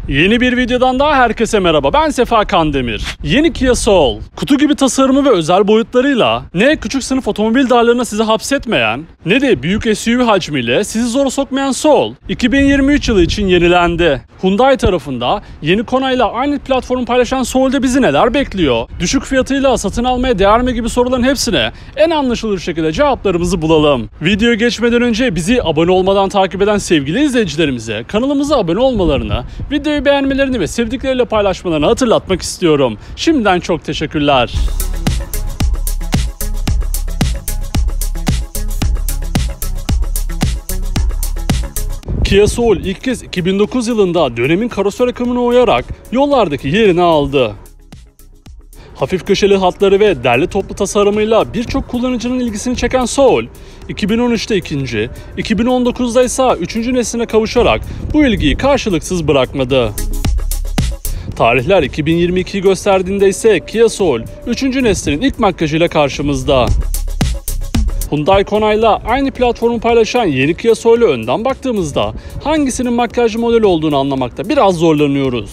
Yeni bir videodan daha herkese merhaba. Ben Sefa Kandemir. Yeni Kia Soul, kutu gibi tasarımı ve özel boyutlarıyla ne küçük sınıf otomobil darlarına sizi hapsetmeyen ne de büyük SUV hacmiyle sizi zora sokmayan Soul, 2023 yılı için yenilendi. Hyundai tarafında yeni Kona ile aynı platformu paylaşan Soul'de bizi neler bekliyor? Düşük fiyatıyla satın almaya değer mi gibi soruların hepsine en anlaşılır şekilde cevaplarımızı bulalım. Videoya geçmeden önce bizi abone olmadan takip eden sevgili izleyicilerimize kanalımıza abone olmalarını, videoyu beğenmelerini ve sevdikleriyle paylaşmalarını hatırlatmak istiyorum. Şimdiden çok teşekkürler. Kia Soul ilk kez 2009 yılında dönemin karoser akımına uyarak yollardaki yerini aldı. Hafif köşeli hatları ve derli toplu tasarımıyla birçok kullanıcının ilgisini çeken Soul, 2013'te ikinci, 2019'da ise üçüncü nesline kavuşarak bu ilgiyi karşılıksız bırakmadı. Tarihler 2022'yi gösterdiğinde ise Kia Soul, üçüncü neslinin ilk makyajıyla karşımızda. Hyundai Kona ile aynı platformu paylaşan yeni Kia Soul'e önden baktığımızda hangisinin makyajlı modeli olduğunu anlamakta biraz zorlanıyoruz.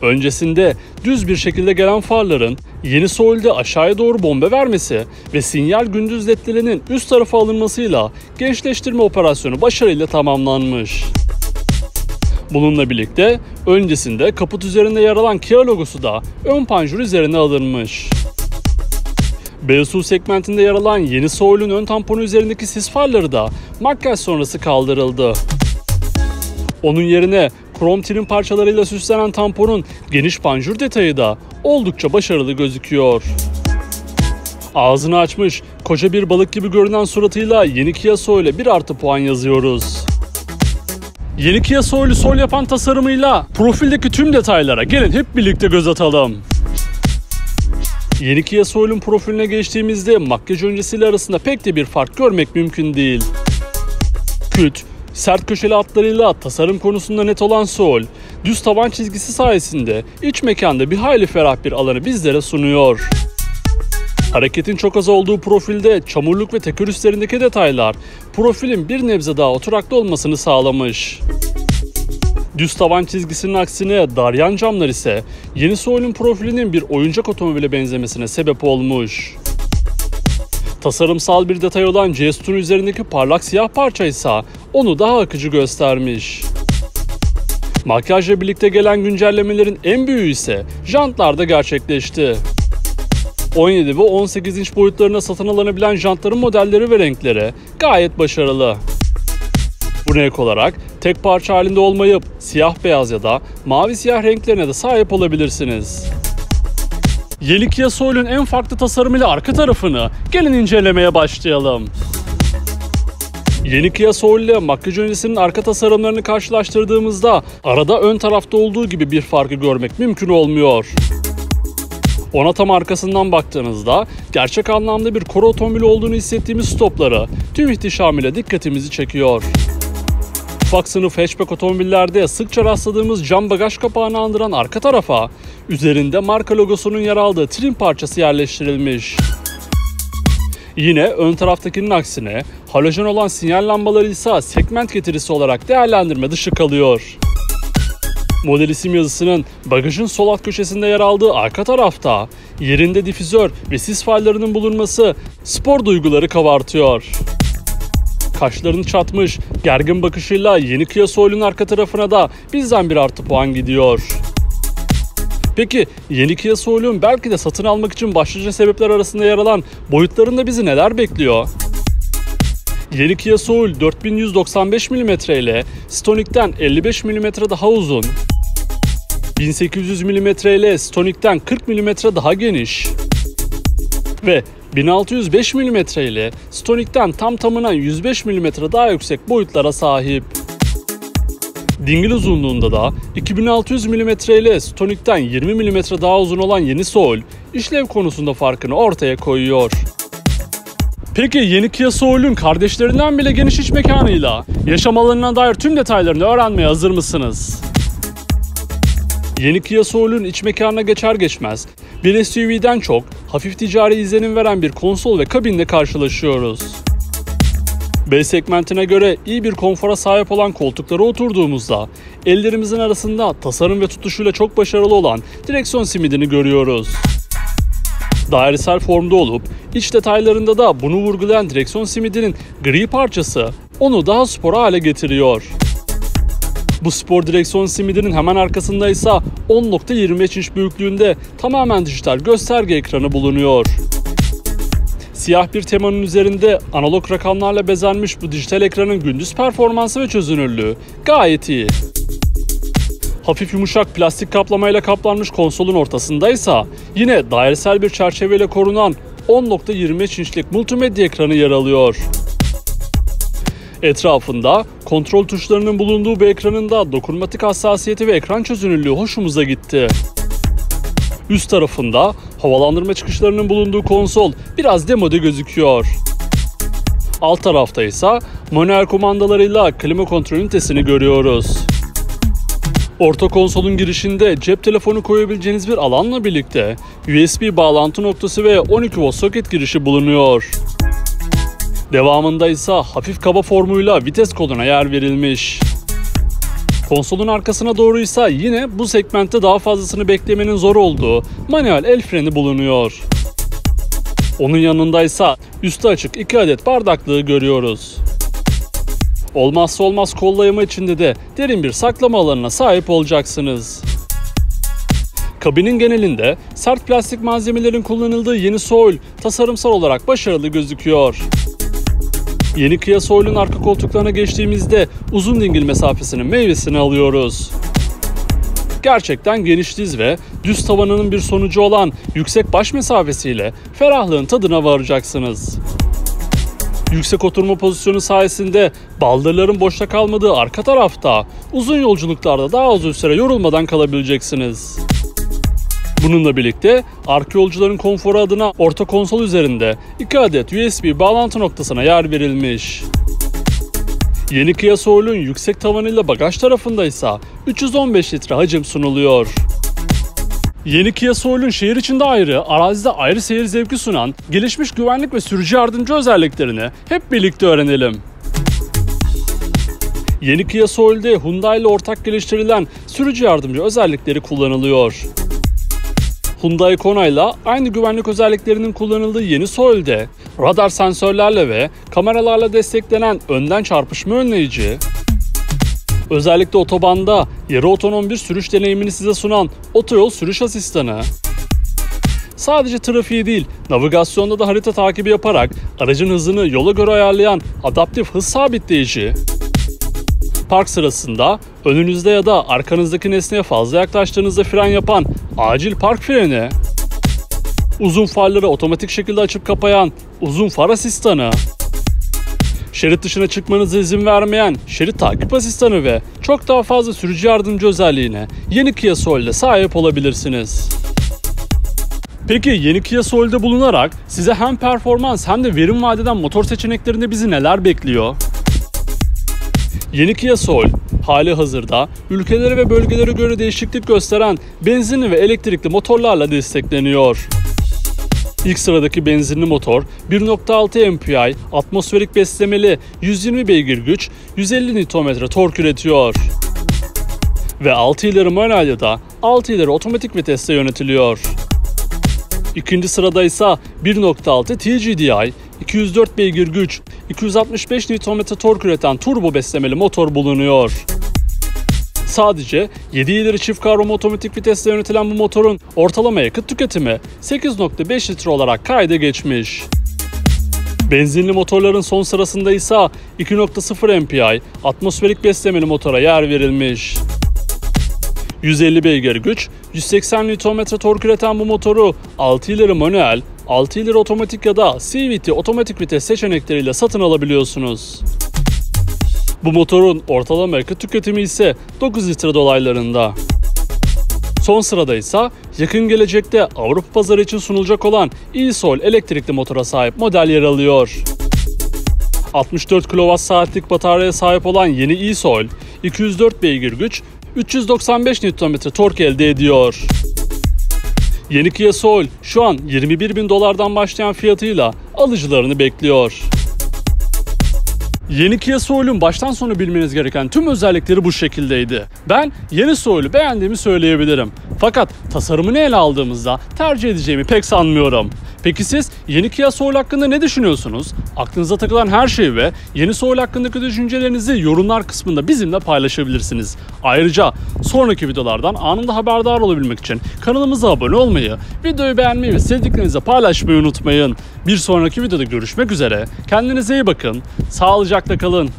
Öncesinde düz bir şekilde gelen farların yeni Soul'de aşağıya doğru bombe vermesi ve sinyal gündüz ledlerinin üst tarafa alınmasıyla gençleştirme operasyonu başarıyla tamamlanmış. Bununla birlikte öncesinde kaput üzerinde yer alan Kia logosu da ön panjur üzerine alınmış. BSUV segmentinde yer alan yeni Soul'ün ön tamponu üzerindeki sis farları da makyaj sonrası kaldırıldı. Onun yerine krom trim parçalarıyla süslenen tamponun geniş panjur detayı da oldukça başarılı gözüküyor. Ağzını açmış, koca bir balık gibi görünen suratıyla yeni Kia Soul'e 1+ puan yazıyoruz. Yeni Kia Soul'ü Soul yapan tasarımıyla profildeki tüm detaylara gelin hep birlikte göz atalım. Yeni Kia Soul'ün profiline geçtiğimizde makyaj öncesiyle arasında pek de bir fark görmek mümkün değil. Küt, sert köşeli hatlarıyla tasarım konusunda net olan Soul, düz tavan çizgisi sayesinde iç mekanda bir hayli ferah bir alanı bizlere sunuyor. Hareketin çok az olduğu profilde çamurluk ve teker üstlerindeki detaylar profilin bir nebze daha oturaklı olmasını sağlamış. Düz tavan çizgisinin aksine dar yan camlar ise yeni Soul'ün profilinin bir oyuncak otomobile benzemesine sebep olmuş. Tasarımsal bir detay olan Jestun üzerindeki parlak siyah parça ise onu daha akıcı göstermiş. Makyajla birlikte gelen güncellemelerin en büyüğü ise jantlarda gerçekleşti. 17 ve 18 inç boyutlarına satın alınabilen jantların modelleri ve renkleri gayet başarılı. Buna ek olarak tek parça halinde olmayıp siyah beyaz ya da mavi siyah renklerine de sahip olabilirsiniz. Yeni Kia Soul'ün en farklı tasarımıyla arka tarafını gelin incelemeye başlayalım. Yeni Kia Soul ile makyaj öncesinin arka tasarımlarını karşılaştırdığımızda arada ön tarafta olduğu gibi bir farkı görmek mümkün olmuyor. Ona tam arkasından baktığınızda gerçek anlamda bir koro otomobili olduğunu hissettiğimiz stopları tüm ihtişamıyla dikkatimizi çekiyor. Ufak sınıf hatchback otomobillerde sıkça rastladığımız cam bagaj kapağını andıran arka tarafa üzerinde marka logosunun yer aldığı trim parçası yerleştirilmiş. Yine ön taraftakinin aksine halojen olan sinyal lambaları ise segment getirisi olarak değerlendirme dışı kalıyor. Model isim yazısının bagajın sol alt köşesinde yer aldığı arka tarafta yerinde difüzör ve sis farlarının bulunması spor duyguları kabartıyor. Kaşlarını çatmış, gergin bakışıyla yeni Kia Soul'ün arka tarafına da bizden 1+ puan gidiyor. Peki yeni Kia Soul'ün belki de satın almak için başlıca sebepler arasında yer alan boyutlarında bizi neler bekliyor? Yeni Kia Soul 4195 mm ile Stonic'ten 55 mm daha uzun, 1800 mm ile Stonic'ten 40 mm daha geniş ve 1605 mm ile Stonic'ten tam tamına 105 mm daha yüksek boyutlara sahip. Dingil uzunluğunda da 2600 mm ile Stonic'ten 20 mm daha uzun olan yeni Soul, işlev konusunda farkını ortaya koyuyor. Peki yeni Kia Soul'ün kardeşlerinden bile geniş iç mekanıyla yaşam alanına dair tüm detaylarını öğrenmeye hazır mısınız? Yeni Kia Soul'ün iç mekanına geçer geçmez bir SUV'den çok hafif ticari izlenim veren bir konsol ve kabinle karşılaşıyoruz. B segmentine göre iyi bir konfora sahip olan koltuklara oturduğumuzda ellerimizin arasında tasarım ve tutuşuyla çok başarılı olan direksiyon simidini görüyoruz. Dairesel formda olup iç detaylarında da bunu vurgulayan direksiyon simidinin gri parçası onu daha spor hale getiriyor. Bu spor direksiyon simidinin hemen arkasında ise 10.25 inç büyüklüğünde tamamen dijital gösterge ekranı bulunuyor. Siyah bir temanın üzerinde analog rakamlarla bezenmiş bu dijital ekranın gündüz performansı ve çözünürlüğü gayet iyi. Hafif yumuşak plastik kaplamayla kaplanmış konsolun ortasındaysa yine dairesel bir çerçeveyle korunan 10.25 inçlik multimedya ekranı yer alıyor. Etrafında kontrol tuşlarının bulunduğu bu ekranın da dokunmatik hassasiyeti ve ekran çözünürlüğü hoşumuza gitti. Üst tarafında havalandırma çıkışlarının bulunduğu konsol biraz demode gözüküyor. Alt tarafta ise manuel kumandalarıyla klima kontrol ünitesini görüyoruz. Orta konsolun girişinde cep telefonu koyabileceğiniz bir alanla birlikte USB bağlantı noktası ve 12 volt soket girişi bulunuyor. Devamında ise hafif kaba formuyla vites koluna yer verilmiş. Konsolun arkasına doğru ise yine bu segmentte daha fazlasını beklemenin zor olduğu manuel el freni bulunuyor. Onun yanında ise üstü açık 2 adet bardaklığı görüyoruz. Olmazsa olmaz kollama içinde de derin bir saklama alanına sahip olacaksınız. Kabinin genelinde sert plastik malzemelerin kullanıldığı yeni Soul tasarımsal olarak başarılı gözüküyor. Yeni Kia Soul'un arka koltuklarına geçtiğimizde uzun dingil mesafesinin meyvesini alıyoruz. Gerçekten geniş diz ve düz tavanının bir sonucu olan yüksek baş mesafesiyle ferahlığın tadına varacaksınız. Yüksek oturma pozisyonu sayesinde baldırların boşta kalmadığı arka tarafta uzun yolculuklarda daha uzun süre yorulmadan kalabileceksiniz. Bununla birlikte arka yolcuların konforu adına orta konsol üzerinde 2 adet USB bağlantı noktasına yer verilmiş. Yeni Kia Soul'un yüksek tavanıyla bagaj tarafında ise 315 litre hacim sunuluyor. Yeni Kia Soul'un şehir içinde ayrı, arazide ayrı seyir zevki sunan gelişmiş güvenlik ve sürücü yardımcı özelliklerini hep birlikte öğrenelim. Yeni Kia Soul'de Hyundai ile ortak geliştirilen sürücü yardımcı özellikleri kullanılıyor. Hyundai Kona ile aynı güvenlik özelliklerinin kullanıldığı yeni Soul'de radar sensörlerle ve kameralarla desteklenen önden çarpışma önleyici, özellikle otobanda yarı otonom bir sürüş deneyimini size sunan otoyol sürüş asistanı, sadece trafiği değil, navigasyonda da harita takibi yaparak aracın hızını yola göre ayarlayan adaptif hız sabitleyici, park sırasında önünüzde ya da arkanızdaki nesneye fazla yaklaştığınızda fren yapan acil park freni, uzun farları otomatik şekilde açıp kapayan uzun far asistanı, şerit dışına çıkmanıza izin vermeyen şerit takip asistanı ve çok daha fazla sürücü yardımcı özelliğine yeni Kia Soul'de sahip olabilirsiniz. Peki yeni Kia Soul'de bulunarak size hem performans hem de verim vaat eden motor seçeneklerinde bizi neler bekliyor? Yeni Kia Soul, hali hazırda ülkelere ve bölgelere göre değişiklik gösteren benzinli ve elektrikli motorlarla destekleniyor. İlk sıradaki benzinli motor 1.6 MPI, atmosferik beslemeli 120 beygir güç, 150 Nm tork üretiyor. Ve 6 ileri manuel ya da 6 ileri otomatik viteste yönetiliyor. İkinci sırada ise 1.6 TGDI, 204 beygir güç, 265 Nm tork üreten turbo beslemeli motor bulunuyor. Sadece 7 ileri çift kavrama otomatik vitesle yönetilen bu motorun ortalama yakıt tüketimi 8.5 litre olarak kayda geçmiş. Benzinli motorların son sırasında ise 2.0 MPI atmosferik beslemeli motora yer verilmiş. 150 beygir güç, 180 Nm tork üreten bu motoru 6 ileri manuel, 6 ileri otomatik ya da CVT otomatik vites seçenekleriyle satın alabiliyorsunuz. Bu motorun ortalama yakıt tüketimi ise 9 litre dolaylarında. Son sırada ise yakın gelecekte Avrupa pazarı için sunulacak olan e-Soul elektrikli motora sahip model yer alıyor. 64 kWh bataryaya sahip olan yeni e-Soul, 204 beygir güç, 395 Nm tork elde ediyor. Yeni Kia Soul şu an $21.000'dan başlayan fiyatıyla alıcılarını bekliyor. Yeni Kia Soul'un baştan sona bilmeniz gereken tüm özellikleri bu şekildeydi. Ben yeni Soul'u beğendiğimi söyleyebilirim. Fakat tasarımını ele aldığımızda tercih edeceğimi pek sanmıyorum. Peki siz yeni Kia Soul hakkında ne düşünüyorsunuz? Aklınıza takılan her şeyi ve yeni Soul hakkındaki düşüncelerinizi yorumlar kısmında bizimle paylaşabilirsiniz. Ayrıca sonraki videolardan anında haberdar olabilmek için kanalımıza abone olmayı, videoyu beğenmeyi ve sevdiklerinizle paylaşmayı unutmayın. Bir sonraki videoda görüşmek üzere. Kendinize iyi bakın. Sağlıcakla kalın.